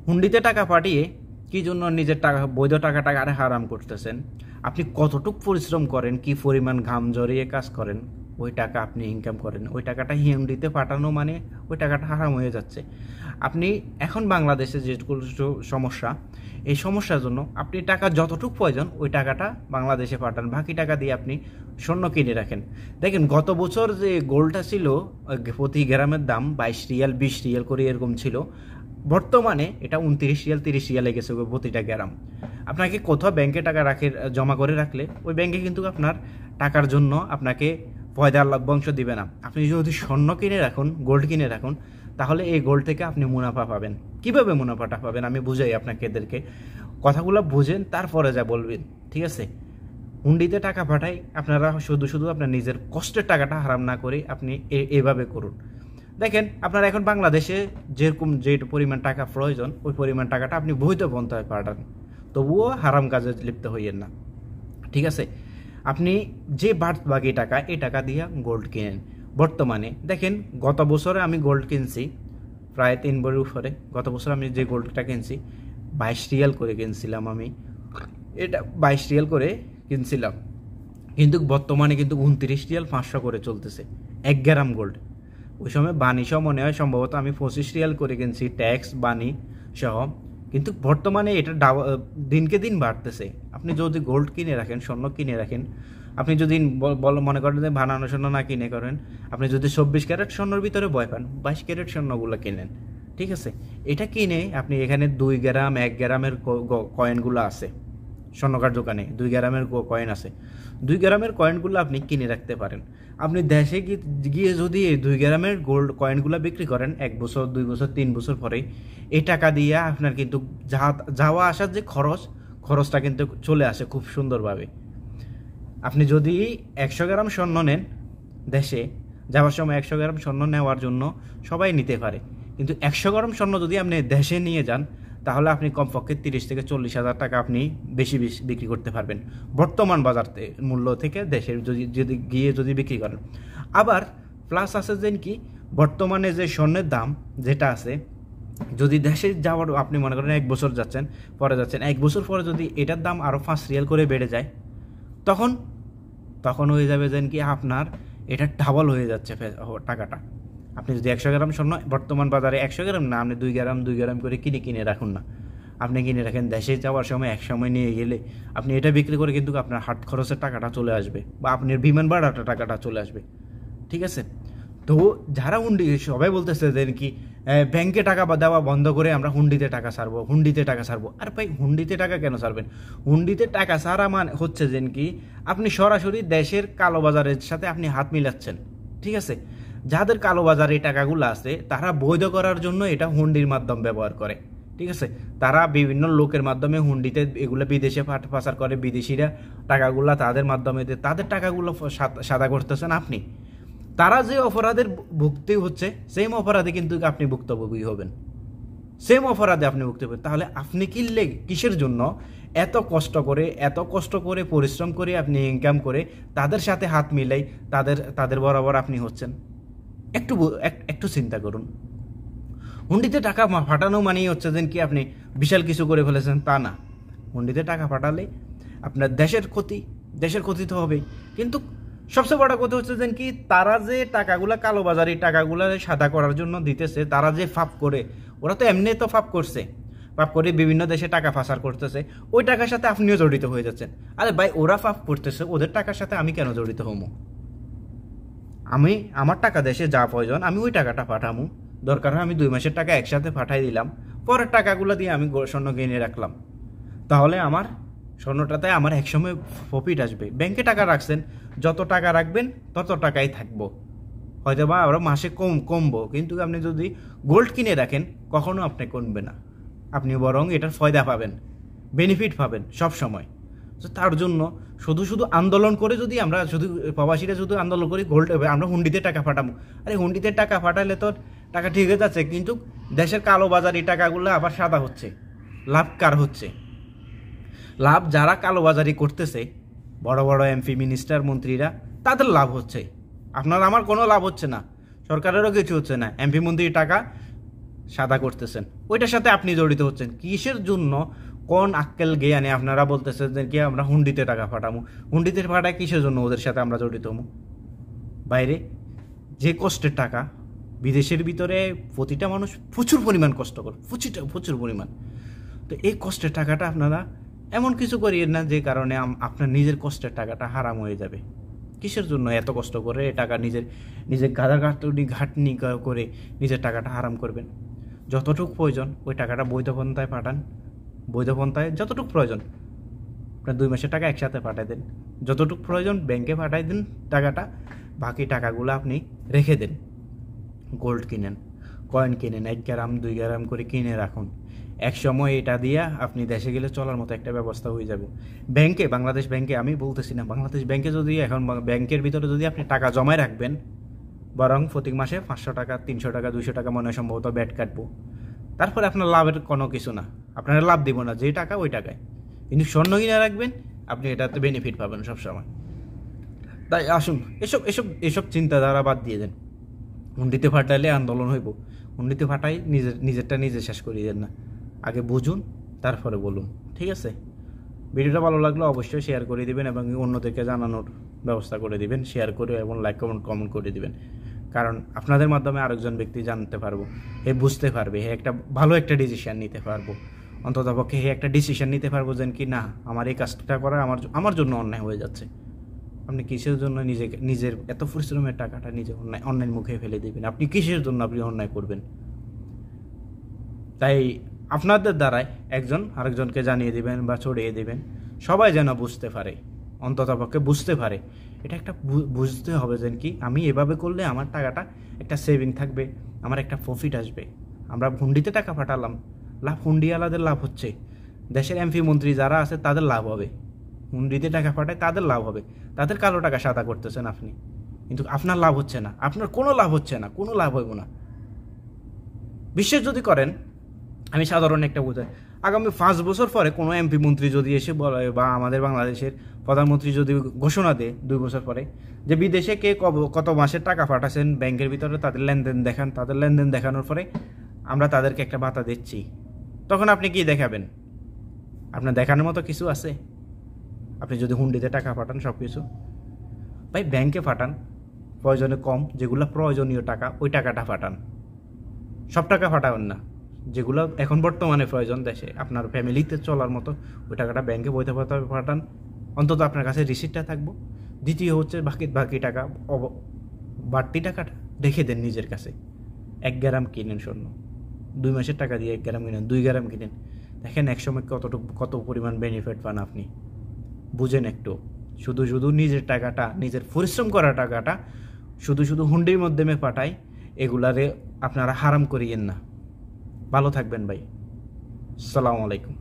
হুন্ডিতে টাকা পাঠিয়ে কি জন্য নিজের টাকা বৈধ টাকাটা আরে হারাম করতেছেন? আপনি কতটুকু পরিশ্রম করেন, কি পরিমাণ ঘাম ঝরিয়ে কাজ করেন, ওই টাকা আপনি ইনকাম করেন, ওই টাকাটা হুন্ডিতে পাঠানো মানে ওই টাকাটা হারাম হয়ে যাচ্ছে। আপনি এখন বাংলাদেশে যেগুলো সমস্যা, এই সমস্যার জন্য আপনি টাকা যতটুকু প্রয়োজন ওই টাকাটা বাংলাদেশে পাঠান, বাকি টাকা দিয়ে আপনি স্বর্ণ কিনে রাখেন। দেখেন গত বছর যে গোল্ডটা ছিল প্রতি গ্রামের দাম 22 রিয়াল 20 রিয়াল করে এরকম ছিল, বর্তমানে এটা 29 রিয়াল 30 রিয়ালে গেছে প্রতিটা গ্রাম। আপনাকে কোথাও ব্যাংকে টাকা জমা করে রাখলে ওই ব্যাংকে কিন্তু আপনার টাকার জন্য আপনাকে ফয়দার লভ্যাংশ দিবে না। আপনি যদি স্বর্ণ কিনে রাখুন, গোল্ড কিনে রাখুন, তাহলে এই গোল্ড থেকে আপনি মুনাফা পাবেন। কিভাবে মুনাফাটা পাবেন আমি বুঝাই আপনাকে, এদেরকে কথাগুলো বুঝেন তারপরে যা বলবেন, ঠিক আছে? হুন্ডিতে টাকা পাঠাই, আপনারা শুধু শুধু আপনার নিজের কষ্টের টাকাটা হারাম না করে আপনি এভাবে করুন। দেখেন আপনারা এখন বাংলাদেশে যেরকম যে পরিমাণ টাকা প্রয়োজন ওই পরিমাণ টাকাটা আপনি বৈধ পন্থায় পাঠান, তবুও হারাম কাজে লিপ্ত হইয়েন না, ঠিক আছে? আপনি যে বাকি টাকা এই টাকা দিয়ে গোল্ড কিনেন। বর্তমানে দেখেন গত বছরে আমি গোল্ড কিনছি প্রায় 3 বছর উপরে। গত বছর আমি যে গোল্ডটা কিনছি 22 রিয়াল করে কিনছিলাম, আমি এটা 22 রিয়াল করে কিনছিলাম, কিন্তু বর্তমানে কিন্তু 29 রিয়াল 500 করে চলতেছে 1 গ্রাম গোল্ড। ওই সময় বানি সহ মনে হয় সম্ভবত আমি 25 রিয়াল করে কিনছি, ট্যাক্স বানি সহ। কিন্তু বর্তমানে এটা দিনকে দিন বাড়তেছে। আপনি যদি গোল্ড কিনে রাখেন, স্বর্ণ কিনে রাখেন, আপনি যদি মনে করেন যে বানানো স্বর্ণ না কিনে করেন, আপনি যদি 24 ক্যারেট স্বর্ণের ভিতরে ভয় পান, 22 ক্যারেট স্বর্ণগুলো কিনেন, ঠিক আছে? এটা কিনে আপনি এখানে 2 গ্রাম 1 গ্রামের কয়েনগুলো আছে স্বর্ণকার দোকানে, 2 গ্রামের কয়েন আছে, 2 গ্রামের কয়েনগুলো আপনি কিনে রাখতে পারেন। আপনি দেশে গিয়ে যদি এই 2 গ্রামের গোল্ড কয়েনগুলো বিক্রি করেন 1 বছর 2 বছর 3 বছর পরে, এই টাকা দিয়ে আপনার কিন্তু যাওয়া আসার যে খরচটা কিন্তু চলে আসে খুব সুন্দরভাবে। আপনি যদি 100 গ্রাম স্বর্ণ নেন, দেশে যাওয়ার সময় 100 গ্রাম স্বর্ণ নেওয়ার জন্য সবাই নিতে পারে, কিন্তু 100 গ্রাম স্বর্ণ যদি আপনি দেশে নিয়ে যান, তাহলে আপনি কমপক্ষে 30 থেকে 40 হাজার টাকা আপনি বেশি বিক্রি করতে পারবেন বর্তমান বাজার মূল্য থেকে, দেশের যদি বিক্রি করেন। আবার প্লাস আছে যে কি, বর্তমানে যে স্বর্ণের দাম যেটা আছে, যদি দেশে যাওয়ার আপনি মনে করেন 1 বছর যাচ্ছেন, 1 বছর পরে যদি এটার দাম আরও 5 রিয়াল করে বেড়ে যায়, তখন হয়ে যাবে যেন কি আপনার এটা ডাবল হয়ে যাচ্ছে টাকাটা। আপনি যদি 100 গ্রাম স্বর্ণ বর্তমান বাজারে 100 গ্রাম না, আপনি 2 গ্রাম করে কিনে রাখুন না, আপনি কিনে রাখেন, দেশে যাওয়ার সময় এক সময় নিয়ে গেলে আপনি এটা বিক্রি করে কিন্তু আপনার হাট খরচের টাকাটা চলে আসবে, বা আপনার বিমান ভাড়াটা টাকাটা চলে আসবে, ঠিক আছে? তো যারা সবাই বলতেছে যে কি ব্যাংকে টাকা দেওয়া বন্ধ করে আমরা হুন্ডিতে টাকা ছাড়বো। আর ভাই হুন্ডিতে টাকা কেন ছাড়বেন? হুন্ডিতে টাকা ছাড়া মানে হচ্ছে যে কি আপনি সরাসরি দেশের কালোবাজারের সাথে আপনি হাত মিলাচ্ছেন, ঠিক আছে? যাদের কালোবাজারে এই টাকাগুলো আছে তারা বৈধ করার জন্য এটা হুন্ডির মাধ্যম ব্যবহার করে, ঠিক আছে? তারা বিভিন্ন লোকের মাধ্যমে হুন্ডিতে এগুলো বিদেশে পাচার করে, বিদেশিরা টাকাগুলো তাদের মাধ্যমে তাদের টাকাগুলো সাদা করতেছেন আপনি। তারা যে অপরাধের ভুক্তি হচ্ছে সেম অপরাধে কিন্তু আপনি ভুক্তভোগী হবেন, সেম অপরাধে আপনি ভুক্তি হবেন। তাহলে আপনি কিসের জন্য এত কষ্ট করে পরিশ্রম করে আপনি ইনকাম করে তাদের সাথে হাত মিলাই তাদের বরাবর আপনি হচ্ছেন? একটু চিন্তা করুন। হুন্ডিতে টাকা পাঠানো মানেই হচ্ছে যেন কি আপনি বিশাল কিছু করে ফেলেছেন, তা না। হুন্ডিতে টাকা পাঠালে আপনার দেশের ক্ষতি তো হবেই, কিন্তু সবচেয়ে বড় কথা হচ্ছে যেন কি তারা যে টাকাগুলা কালোবাজারি টাকাগুলা সাদা করার জন্য দিতেছে, তারা যে ফাপ করে, ওরা তো এমনি তো ফাপ করে বিভিন্ন দেশে টাকা পাচার করতেছে, ওই টাকার সাথে আপনিও জড়িত হয়ে যাচ্ছেন। আরে ভাই, ওরা ফাপ করতেছে, ওদের টাকার সাথে আমি কেন জড়িত হবো? আমার টাকা দেশে যা প্রয়োজন আমি ওই টাকাটা পাঠামু, দরকার হয় আমি 2 মাসের টাকা একসাথে পাঠাই দিলাম, পরের টাকাগুলো দিয়ে আমি স্বর্ণ কিনে রাখলাম, তাহলে আমার স্বর্ণটাতে আমার একসময় প্রফিট আসবে। ব্যাংকে টাকা রাখছেন, যত টাকা রাখবেন তত টাকাই থাকবো, হয়তো বা আরও মাসে কমবো, কিন্তু আপনি যদি গোল্ড কিনে রাখেন কখনো আপনি কমবে না, আপনি বরং এটার ফয়দা পাবেন, বেনিফিট পাবেন সব সময়। তো তার জন্য শুধু আন্দোলন করে যদি আমরা প্রবাসীরা আন্দোলন করি গোল্ড আমরা হুন্ডিতে টাকা পাঠাবো, আরে হুন্ডিতে টাকা পাঠালে তো টাকা ঠিক হয়ে যাচ্ছে, কিন্তু দেশের কালোবাজারি টাকাগুলো আবার সাদা হচ্ছে। লাভ কার হচ্ছে? লাভ যারা কালোবাজারি করতেছে, বড় বড় এমপি মিনিস্টার মন্ত্রীরা, তাদের লাভ হচ্ছে। আপনার আমার কোনো লাভ হচ্ছে না, সরকারেরও কিছু হচ্ছে না। এমপি মন্ত্রীর টাকা সাদা করতেছেন, ওইটার সাথে আপনি জড়িত হচ্ছেন। কিসের জন্য, কোন আক্কেল জ্ঞানে আপনারা বলতেছেন যে কি আমরা হুন্ডিতে টাকা পাঠাবো? হুন্ডিতে পাঠায় কিসের জন্য ওদের সাথে আমরা জড়িত হবো? বাইরে যে কষ্টের টাকা, বিদেশের ভিতরে প্রতিটা মানুষ প্রচুর পরিমাণ কষ্ট করে, প্রচুর পরিমাণ। তো এই কষ্টের টাকাটা আপনারা এমন কিছু করিয়েন না যে কারণে আপনার নিজের কষ্টের টাকাটা হারাম হয়ে যাবে। কিসের জন্য এত কষ্ট করে টাকা নিজের ঘাটনি করে নিজের টাকাটা হারাম করবেন? যতটুকু প্রয়োজন ওই টাকাটা বৈধ পন্থায় পাঠান, বৈধ পন্থায় যতটুকু প্রয়োজন। আপনার 2 মাসের টাকা একসাথে পাঠিয়ে দেন, যতটুকু প্রয়োজন ব্যাংকে পাঠিয়ে দিন টাকাটা, বাকি টাকাগুলো আপনি রেখে দেন। গোল্ড কিনেন, কয়েন কিনেন, 1 গ্রাম 2 গ্রাম করে কিনে রাখুন। এক সময় এটা দিয়া আপনি দেশে গেলে চলার মতো একটা ব্যবস্থা হয়ে যাবে। ব্যাংকে, বাংলাদেশ ব্যাংকে আমি বলতেছি না, বাংলাদেশ ব্যাংকে যদি এখন ব্যাংকের ভিতরে যদি আপনি টাকা জমায় রাখবেন, বরং প্রতি মাসে 500 টাকা 300 টাকা 200 টাকা মনে হয় সম্ভবত ব্যাট কাটবো, তারপরে আপনার লাভের কোনো কিছু না, আপনারা লাভ দিব না, যে টাকা ওই টাকায়। কিন্তু স্বর্ণ কিনে রাখবেন, আপনি এটাতে বেনিফিট পাবেন সবসময়। তাই আসুন এসব চিন্তাধারা বাদ দিয়ে দেন। হুন্ডিতে ফাটাইলে আন্দোলন হইব, হুন্ডিতে ফাটাই নিজেরটা নিজে শেষ করিয়ে দেন না, আগে বুঝুন তারপরে বলুন। ঠিক আছে, ভিডিওটা ভালো লাগলে অবশ্যই শেয়ার করে দিবেন এবং অন্যদেরকে জানানোর ব্যবস্থা করে দিবেন, শেয়ার করে এবং লাইক কমেন্ট করে দিবেন। কারণ আপনাদের মাধ্যমে আরেকজন ব্যক্তি জানতে পারবো, হে বুঝতে পারবে, হে একটা ভালো একটা ডিসিশন নিতে পারবো, অন্ততপক্ষে হে একটা ডিসিশন নিতে পারবো যে কি না, আমার এই কাজটা করা আমার জন্য অন্যায় হয়ে যাচ্ছে। আপনি কিসের জন্য নিজের এত পরিশ্রমের টাকাটা নিজে অন্যায়ের মুখে ফেলে দিবেন? আপনি কিসের জন্য আপনি অন্যায় করবেন? তাই আপনাদের দ্বারাই একজন আরেকজনকে জানিয়ে দিবেন বা ছড়িয়ে দিবেন, সবাই যেন বুঝতে পারে, অন্ততপক্ষে বুঝতে পারে। এটা একটা বুঝতে হবে যে কি আমি এভাবে করলে আমার টাকাটা একটা সেভিং থাকবে, আমার একটা প্রফিট আসবে। আমরা হুন্ডিতে টাকা পাঠালাম, লাভ হুন্ডিওয়ালাদের লাভ হচ্ছে, দেশের এমপি মন্ত্রী যারা আছে তাদের লাভ হবে। হুন্ডিতে টাকা পাঠায় তাদের লাভ হবে, তাদের কালো টাকা সাদা করতেছেন আপনি, কিন্তু আপনার লাভ হচ্ছে না, আপনার কোনো লাভ হচ্ছে না, কোনো লাভ হইব না। বিশ্বাস যদি করেন, আমি সাধারণ একটা বোঝাই, আগামী 5 বছর পরে কোনো এমপি মন্ত্রী যদি এসে বলে বা আমাদের বাংলাদেশের প্রধানমন্ত্রী যদি ঘোষণা দেয় 2 বছর পরে যে বিদেশে কে কত মাসের টাকা পাঠাচ্ছেন ব্যাংকের ভিতরে, তাদের লেনদেন দেখান, তাদের লেনদেন দেখানোর পরে আমরা তাদেরকে একটা ভাতা দিচ্ছি, তখন আপনি কি দেখাবেন? আপনার দেখানোর মতো কিছু আছে? আপনি যদি হুন্ডিতে টাকা পাঠান সব কিছু, ভাই ব্যাংকে পাঠান, প্রয়োজনে কম, যেগুলো প্রয়োজনীয় টাকা ওই টাকাটা পাঠান, সব টাকা পাঠাবেন না। যেগুলো এখন বর্তমানে প্রয়োজন দেশে আপনার ফ্যামিলিতে চলার মতো, ওই টাকাটা ব্যাংকে বইতে পাঠান, অন্তত আপনার কাছে রিসিপ্টটা থাকবো। দ্বিতীয় হচ্ছে বাকি টাকা, বাড়তি টাকাটা রেখে দেন নিজের কাছে। 1 গ্রাম কিনেন স্বর্ণ, 2 মাসের টাকা দিয়ে 1 গ্রাম কিনেন, 2 গ্রাম কিনেন, দেখেন একসময় কত পরিমাণ বেনিফিট পান আপনি। বুঝেন একটু, শুধু নিজের টাকাটা, নিজের পরিশ্রম করা টাকাটা শুধু হুন্ডির মাধ্যমে পাঠায়, এগুলারে আপনারা হারাম করিয়েন না। ভালো থাকবেন ভাই, আসসালামু আলাইকুম।